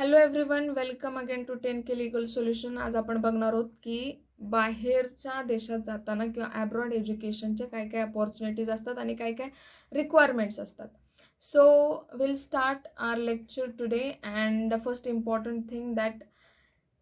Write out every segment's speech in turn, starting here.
Hello everyone, welcome again to 10K legal solution. आज आपण बघणार आहोत की बाहेरच्या देशात जाताना किंवा ॲब्रॉड एज्युकेशनच्या काय काय अपॉर्च्युनिटीज असतात आणि काय काय रिक्वायरमेंट्स असतात. So will start our lecture today and the first important thing that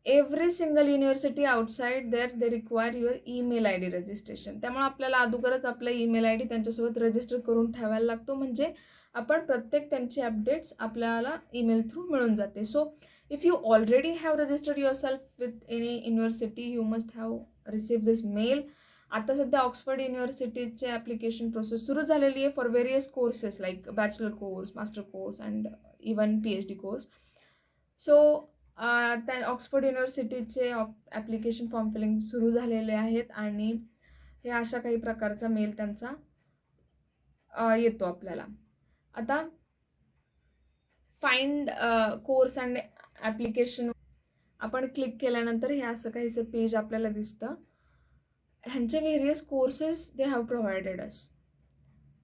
every single university outside there they require your email I D registration. त्यामुळे आपल्याला अगोदरच आपला ईमेल आय डी त्यांच्यासोबत रजिस्टर करून ठेवायला लागतो, म्हणजे आपण प्रत्येक त्यांची अपडेट्स आपल्याला ईमेल थ्रू मिळून जाते. So if you already have registered yourself with any university you must have receive this mail. आता सध्या ऑक्सफर्ड युनिव्हर्सिटीचे ॲप्लिकेशन प्रोसेस सुरू झालेली आहे for various courses like bachelor course, master course and even PhD course. So त्या Oxford युनिव्हर्सिटीचे application form filling सुरू झालेले आहेत आणि हे अशा काही प्रकारचा मेल त्यांचा येतो आपल्याला. आता फाइंड कोर्स अँड ॲप्लिकेशन आपण क्लिक केल्यानंतर हे असं काहीचं पेज आपल्याला दिसतं. ह्यांचे various courses they have provided us.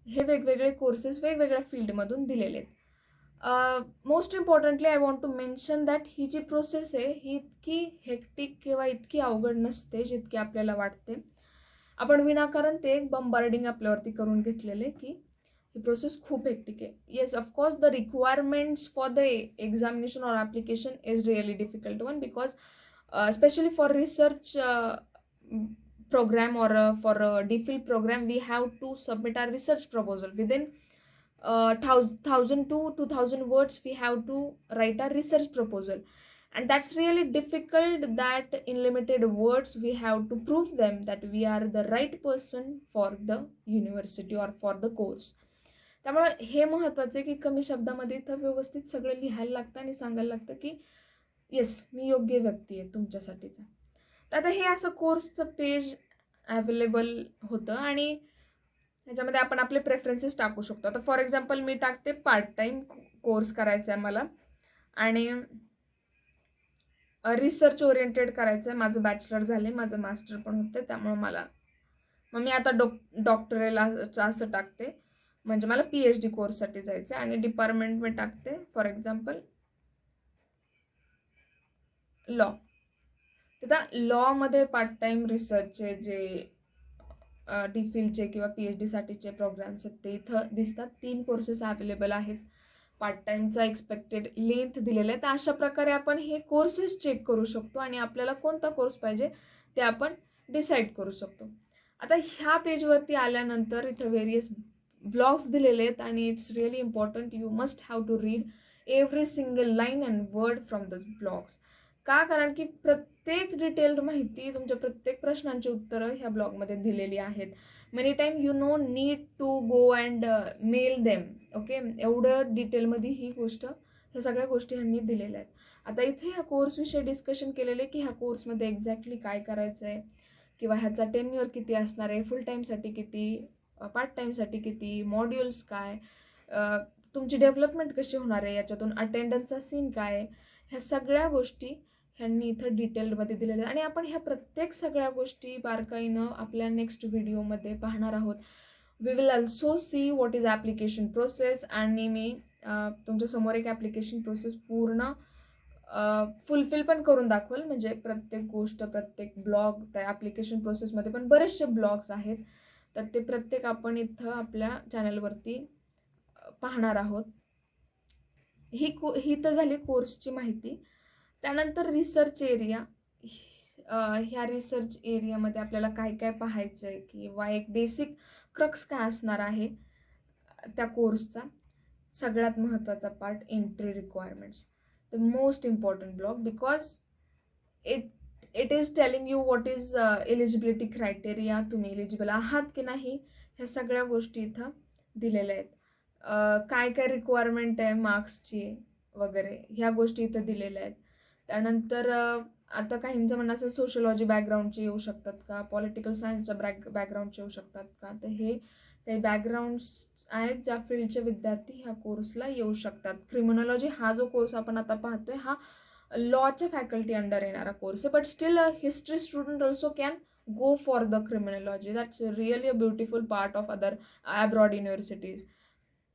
हे वेगवेगळे कोर्सेस वेगवेगळ्या फील्डमधून दिलेले आहेत. Most importantly I want to mention that ही जी प्रोसेस आहे ही इतकी हेक्टिक किंवा इतकी अवघड नसते जितकी आपल्याला वाटते. आपण विनाकारण ते एक बंबार्डिंग आपल्यावरती करून घेतलेले की ही प्रोसेस खूप हेक्टिक आहे. Yes, of course the requirements for the examination or application is really difficult one because especially for research program or for DPhil program we have to submit our research proposal within 1000 to 2000 words. We have to write a research proposal and that's really difficult that in limited words we have to prove them that we are the right person for the university or for the course. त्यामुळे हे महत्त्वाचं आहे की कमी शब्दामध्ये इथं व्यवस्थित सगळं लिहायला लागतं आणि सांगायला लागतं की येस, मी योग्य व्यक्ती आहे तुमच्यासाठीचा. तर आता हे असं कोर्सचं पेज अवेलेबल होतं आणि ह्याच्यामध्ये आपण आपले प्रेफरन्सेस टाकू शकतो. आता फॉर एक्झाम्पल मी टाकते पार्ट टाईम कोर्स करायचा आहे मला आणि रिसर्च ओरिएंटेड करायचं आहे. माझं बॅचलर झाले, माझं मास्टर पण होते, त्यामुळे मग मी आता डॉक्टरेला असं टाकते, म्हणजे मला PhD कोर्ससाठी जायचं आहे आणि डिपार्टमेंट मी टाकते फॉर एक्झाम्पल लॉ. आता लॉमध्ये पार्ट टाईम रिसर्चचे जे DPhilचे किंवा PhD साठीचे प्रोग्राम्स आहेत ते इथं दिसतात. 3 कोर्सेस अवेलेबल आहेत. पार्ट टाईमचा एक्सपेक्टेड लेंथ दिलेला आहे. तर अशा प्रकारे आपण हे कोर्सेस चेक करू शकतो आणि आपल्याला कोणता कोर्स पाहिजे ते आपण डिसाईड करू शकतो. आता ह्या पेजवरती आल्यानंतर इथं व्हेरियस ब्लॉग्स दिलेले आहेत आणि it's really important. You must have to read every single line and word from this blogs. का? कारण की प्रत्येक डिटेल्ड माहिती, तुमच्या प्रत्येक प्रश्नांची उत्तरं ह्या ब्लॉगमध्ये दिलेली आहेत. Many time you no need to go and mail them. Okay, एवढं डिटेलमध्ये ह्या सगळ्या गोष्टी ह्यांनी दिलेल्या आहेत. आता इथे ह्या कोर्सविषयी डिस्कशन केलेले की ह्या कोर्समध्ये एक्झॅक्टली काय करायचं आहे किंवा ह्याचा टेन्युअर किती असणार आहे, फुल टाईमसाठी किती, पार्ट टाईमसाठी किती, मॉड्यूल्स काय, तुमची डेव्हलपमेंट कशी होणार आहे, याच्यातून अटेंडन्सचा सीन काय, ह्या सगळ्या गोष्टी ह्यांनी इथं डिटेलमध्ये दिलेल्या आहेत आणि आपण ह्या प्रत्येक सगळ्या गोष्टी बारकाईनं आपल्या नेक्स्ट व्हिडिओमध्ये पाहणार आहोत. We will also see what is application process आणि मी तुमच्यासमोर एक ॲप्लिकेशन प्रोसेस पूर्ण फुलफिल पण करून दाखवेल, म्हणजे प्रत्येक गोष्ट, प्रत्येक ब्लॉग, त्या ॲप्लिकेशन प्रोसेसमध्ये पण बरेचसे ब्लॉग्स आहेत, तर ते प्रत्येक आपण इथं आपल्या चॅनलवरती पाहणार आहोत. ही तर झाली कोर्सची माहिती. त्यानंतर रिसर्च एरिया. ह्या रिसर्च एरियामध्ये आपल्याला काय काय पाहायचं आहे किंवा एक बेसिक क्रक्स काय असणार आहे त्या कोर्सचा. सगळ्यात महत्त्वाचा part, entry requirements, the most important blog because it is telling you what is eligibility criteria, तुम्ही एलिजिबल आहात की नाही, ह्या सगळ्या गोष्टी इथं दिलेल्या आहेत. काय काय रिक्वायरमेंट आहे मार्क्सची वगैरे, ह्या गोष्टी इथं दिलेल्या आहेत. त्यानंतर आता काहींचं म्हणणं असं सोशलॉजी बॅकग्राऊंडचे येऊ शकतात का, पॉलिटिकल सायन्सच्या बॅकग्राऊंडचे येऊ शकतात का, तर हे काही बॅकग्राऊंड्स आहेत ज्या फील्डचे विद्यार्थी ह्या कोर्सला येऊ शकतात. क्रिमिनॉलॉजी हा जो कोर्स आपण आता पाहतोय हा लॉच्या फॅकल्टी अंडर येणारा कोर्स आहे, but still history student also can go for the criminology. That's really a beautiful part of other abroad universities.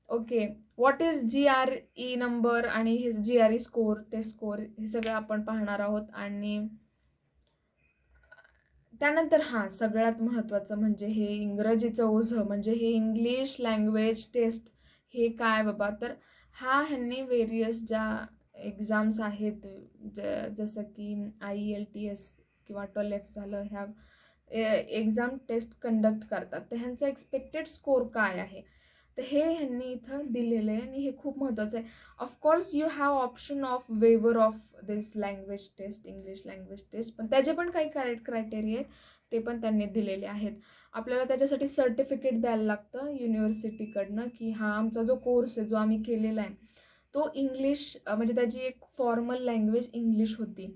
Okay, what is GRE number आणि हे GRE स्कोर, टेस्ट स्कोर, हे सगळं आपण पाहणार आहोत. आणि त्यानंतर सगळ्यात महत्त्वाचं म्हणजे हे इंग्रजीचं ओझं, म्हणजे हे इंग्लिश लँग्वेज टेस्ट. हे काय बाबा, तर ह्यांनी व्हेरियस ज्या एक्झाम्स आहेत, जसं की IELTS किंवा TOEFL झालं, ह्या एक्झाम टेस्ट कंडक्ट करतात. तर ह्यांचा एक्सपेक्टेड स्कोर काय आहे, तर हे ह्यांनी इथं दिलेलं आहे आणि हे खूप महत्त्वाचं आहे. Of course you have option of waiver of this language test, English language test, पण त्याचे पण काही क्रायटेरिया आहेत, ते पण त्यांनी दिलेले आहेत. आपल्याला त्याच्यासाठी सर्टिफिकेट द्यायला लागतं युनिव्हर्सिटीकडनं, की आमचा जो कोर्स आहे, जो आम्ही केलेला आहे, तो इंग्लिश, म्हणजे त्याची एक फॉर्मल लँग्वेज इंग्लिश होती.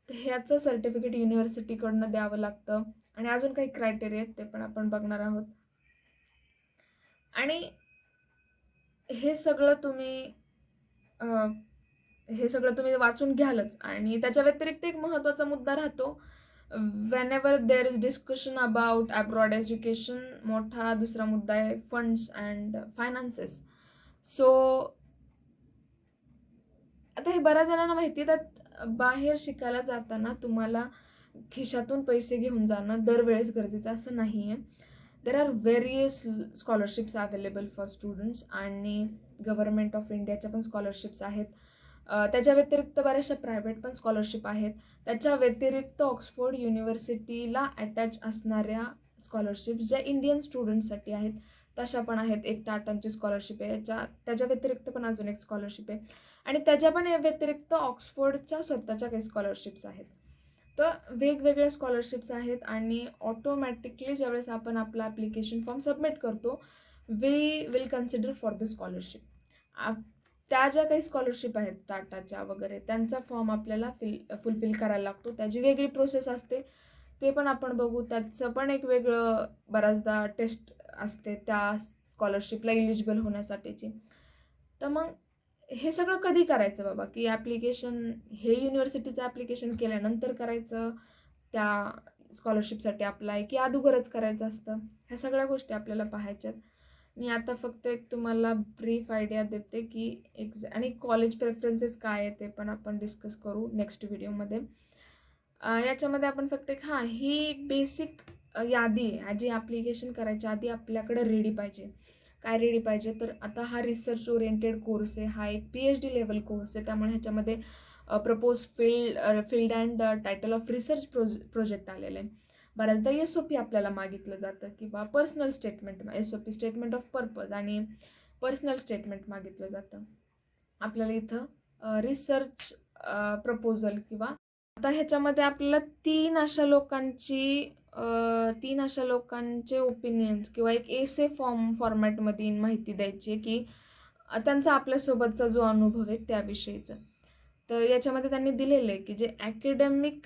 तर ह्याचं सर्टिफिकेट युनिव्हर्सिटीकडनं द्यावं लागतं. आणि अजून काही क्रायटेरिया आहेत, ते पण आपण बघणार आहोत. आणि हे सगळं तुम्ही वाचून घ्यालच. आणि त्याच्या व्यतिरिक्त एक महत्त्वाचा मुद्दा राहतो, whenever there is discussion about abroad education. मोठा दुसरा मुद्दा आहे फंड्स अँड फायनान्सेस. सो आता हे बऱ्याच जणांना माहिती आहे, त्यात बाहेर शिकायला जाताना तुम्हाला खिशातून पैसे घेऊन जाणं दरवेळेस गरजेचं असं नाही आहे. There are various scholarships available for students, आणि गव्हर्नमेंट ऑफ इंडियाच्या पण स्कॉलरशिप्स आहेत. त्याच्या व्यतिरिक्त बऱ्याचशा प्रायव्हेट पण स्कॉलरशिप आहेत. त्याच्या व्यतिरिक्त ऑक्सफोर्ड युनिव्हर्सिटीला अटॅच असणाऱ्या स्कॉलरशिप्स ज्या इंडियन स्टुडंट्ससाठी आहेत, तशा पण आहेत. एक टाटांची स्कॉलरशिप आहे, त्याच्या व्यतिरिक्त पण अजून एक स्कॉलरशिप आहे. आणि त्याच्या पण व्यतिरिक्त ऑक्सफोर्डच्या स्वतःच्या काही स्कॉलरशिप्स आहेत. तर वेगवेगळ्या स्कॉलरशिप्स आहेत. आणि ऑटोमॅटिकली ज्यावेळेस आपण आपला ॲप्लिकेशन फॉर्म सबमिट करतो, we will consider for the scholarship. त्या ज्या काही स्कॉलरशिप आहेत टाटाच्या वगैरे, त्यांचा फॉर्म आपल्याला फुलफिल करायला लागतो. त्याची वेगळी प्रोसेस असते, ते पण आपण बघू. त्याचं पण एक वेगळं बऱ्याचदा टेस्ट असते त्या स्कॉलरशिपला इलिजिबल होण्यासाठीची. तर मग हे सगळं कधी करायचं बाबा, की ॲप्लिकेशन हे युनिव्हर्सिटीचं ॲप्लिकेशन केल्यानंतर करायचं त्या स्कॉलरशिपसाठी अप्लाय, की अगोदरच करायचं असतं? ह्या सगळ्या गोष्टी आपल्याला पाहायच्यात. मी आता फक्त एक तुम्हाला ब्रीफ आयडिया देते की आणि कॉलेज प्रेफरन्सेस काय आहे ते पण आपण डिस्कस करू नेक्स्ट व्हिडिओमध्ये. याच्यामध्ये आपण फक्त ही बेसिक यादी आहे जी ॲप्लिकेशन करायच्या आधी आपल्याकडे रेडी पाहिजे. काय रेडी पाहिजे, तर आता हा रिसर्च ओरिएंटेड कोर्स आहे, हा एक PhD लेवल कोर्स आहे. त्यामुळे ह्याच्यामध्ये propose field and title of research project आलेलं आहे. बऱ्याचदा SOP आपल्याला मागितलं जातं, किंवा personal statement, SOP statement of purpose आणि पर्सनल स्टेटमेंट मागितलं जातं. आपल्याला इथं रिसर्च प्रपोजल, किंवा आता ह्याच्यामध्ये आपल्याला तीन अशा लोकांचे ओपिनियन्स किंवा एक एसे फॉर्मॅटमध्ये माहिती द्यायची, की त्यांचा आपल्यासोबतचा जो अनुभव आहे त्याविषयीचा. तर याच्यामध्ये त्यांनी दिलेलं आहे की जे ॲकॅडमिक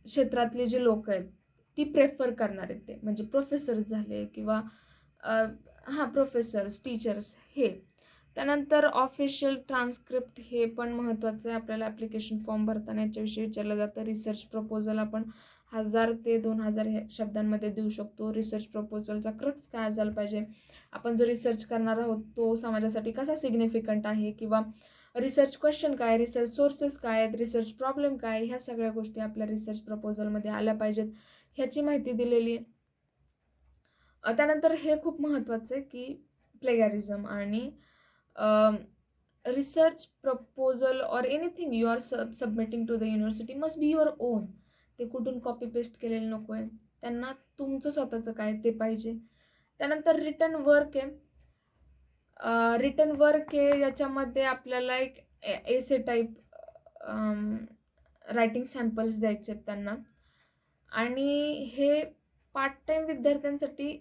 क्षेत्रातले जे लोक आहेत ती प्रेफर करणार आहेत, ते म्हणजे प्रोफेसर्स झाले, किंवा प्रोफेसर्स, टीचर्स हे. त्यानंतर ऑफिशियल ट्रान्स्क्रिप्ट हे पण महत्त्वाचं आहे आपल्याला ॲप्लिकेशन फॉर्म भरताना. याच्याविषयी विचारलं जातं. रिसर्च प्रपोजल आपण 1000 ते 2000 ह्या शब्दांमध्ये देऊ शकतो. रिसर्च प्रपोजलचा क्रक्स काय झाला पाहिजे, आपण जो रिसर्च करणार आहोत तो समाजासाठी कसा सिग्निफिकंट आहे, किंवा रिसर्च क्वेश्चन काय, रिसर्च सोर्सेस काय आहेत, रिसर्च प्रॉब्लेम काय, ह्या सगळ्या गोष्टी आपल्या रिसर्च प्रपोजलमध्ये आल्या पाहिजेत, ह्याची माहिती दिलेली आहे. त्यानंतर हे खूप महत्त्वाचं आहे की प्लेगॅरिझम आणि research proposal or anything you are submitting to the university must be your own. ते कुठून कॉपी पेस्ट केलेलं नको आहे, त्यांना तुमचं स्वतःचं काय ते पाहिजे. त्यानंतर रिटन वर्क आहे. रिटन वर्क आहे, याच्यामध्ये आपल्याला एक एसे टाईप रायटिंग सॅम्पल्स द्यायचे आहेत त्यांना. आणि हे पार्ट टाईम विद्यार्थ्यांसाठी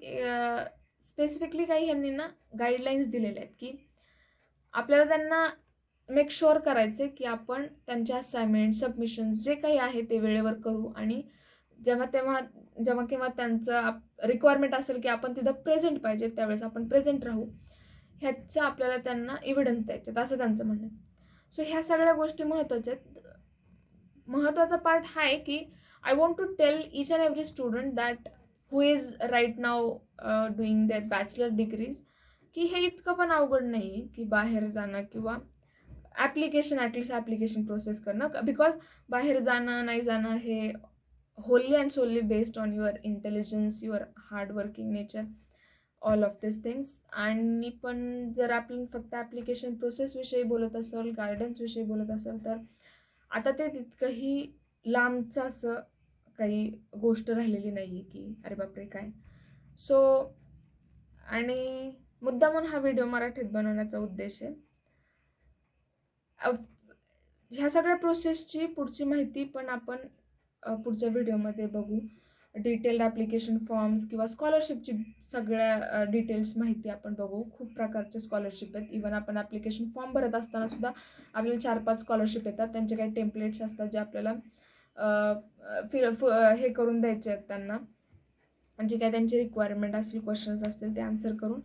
स्पेसिफिकली काही ह्यांनी गाईडलाईन्स दिलेल्या आहेत, की आपल्याला त्यांना मेक शुअर करायचे की आपण त्यांच्या असाइनमेंट, सबमिशन्स जे काही आहे ते वेळेवर करू. आणि जेव्हा केव्हा त्यांचं रिक्वायरमेंट असेल की आपण तिथं प्रेझेंट पाहिजे, त्यावेळेस आपण प्रेझेंट राहू, ह्याचं आपल्याला त्यांना एव्हिडन्स द्यायचे, असं त्यांचं म्हणणं आहे. सो ह्या सगळ्या गोष्टी महत्त्वाच्या आहेत. महत्त्वाचा पार्ट हा आहे की I want to tell each and every student that who is right now doing that bachelor degrees, की हे इतकं पण अवघड नाही आहे की बाहेर जाणं किंवा ॲटलिस्ट ॲप्लिकेशन प्रोसेस करणं. बिकॉज बाहेर जाणं, नाही जाणं हे wholly and solely based on your intelligence, your hardworking nature, all of these things. आणि पण जर आपण फक्त ॲप्लिकेशन प्रोसेसविषयी बोलत असेल, गायडन्सविषयी बोलत असेल, तर आता ते तितकंही लांबचं असं काही गोष्ट राहिलेली नाही आहे की अरे बापरे काय. सो आणि मुद्दामून हा व्हिडिओ मराठीत बनवण्याचा उद्देश आहे. ह्या सगळ्या प्रोसेसची पुढची माहिती पण आपण पुढच्या व्हिडिओमध्ये बघू. डिटेल्ड ॲप्लिकेशन फॉर्म्स किंवा स्कॉलरशिपची सगळ्या डिटेल्स माहिती आपण बघू. खूप प्रकारचे स्कॉलरशिप आहेत. इवन आपण ॲप्लिकेशन फॉर्म भरत असताना सुद्धा आपल्याला 4-5 स्कॉलरशिप येतात. त्यांचे काही टेम्पलेट्स असतात जे आपल्याला हे करून द्यायचे आहेत त्यांना. म्हणजे काय त्यांची रिक्वायरमेंट असतील, क्वेश्चन्स असतील, ते आन्सर करून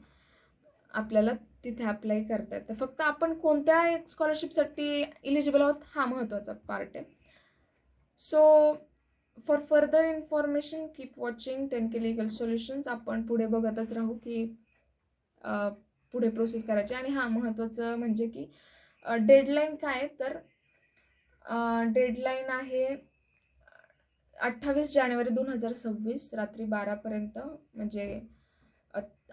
आपल्याला तिथे अप्लाय करता येतं. फक्त आपण कोणत्या स्कॉलरशिपसाठी इलिजिबल आहोत हा महत्त्वाचा पार्ट आहे. So for further information keep watching 10K legal solutions. आपण पुढे बघतच राहू की पुढे प्रोसेस करायची. आणि हां, महत्त्वाचं म्हणजे की डेडलाईन काय आहे, तर डेडलाईन आहे 28 जानेवारी 2026 रात्री 12पर्यंत. म्हणजे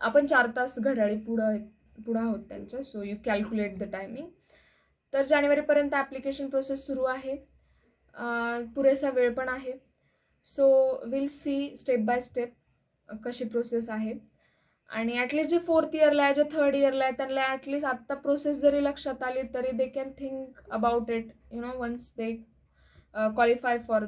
आपण 4 तास घड्याळी पुढं आहोत त्यांच्या. So you calculate the timing. तर जानेवारीपर्यंत ॲप्लिकेशन प्रोसेस सुरू आहे. पुरेसा वेळ पण आहे. So will see step by step कशी प्रोसेस आहे. आणि ॲटलिस्ट जे 4th इयरला आहे, जे 3rd इयरला आहे, त्यांना ॲटलिस्ट आत्ता प्रोसेस जरी लक्षात आली तरी they can think about it once they qualify for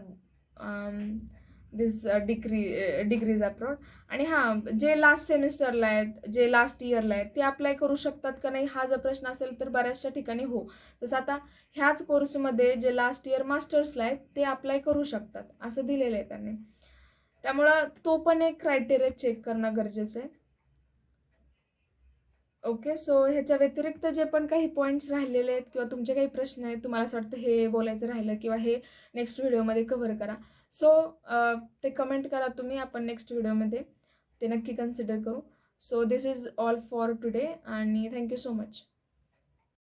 this degrees abroad. आणि हां, जे लास्ट सेमिस्टरला आहेत, जे लास्ट इयरला आहेत, ते अप्लाय करू शकतात का नाही हा जर प्रश्न असेल तर बऱ्याचशा ठिकाणी हो. जसं आता ह्याच कोर्समध्ये जे लास्ट इयर मास्टर्सला आहेत ते अप्लाय करू शकतात असं दिलेलं आहे त्यांनी. त्यामुळं तो पण एक क्रायटेरिया चेक करणं गरजेचं आहे. ओके. सो ह्याच्या व्यतिरिक्त जे पण काही पॉईंट्स राहिलेले आहेत किंवा तुमचे काही प्रश्न आहेत, तुम्हाला असं वाटतं हे बोलायचं राहिलं किंवा हे नेक्स्ट व्हिडिओमध्ये कव्हर करा. सो ते कमेंट करा तुम्ही. आपण नेक्स्ट व्हिडिओमध्ये ते नक्की कन्सिडर करू. So this is all for today आणि थँक्यू सो मच.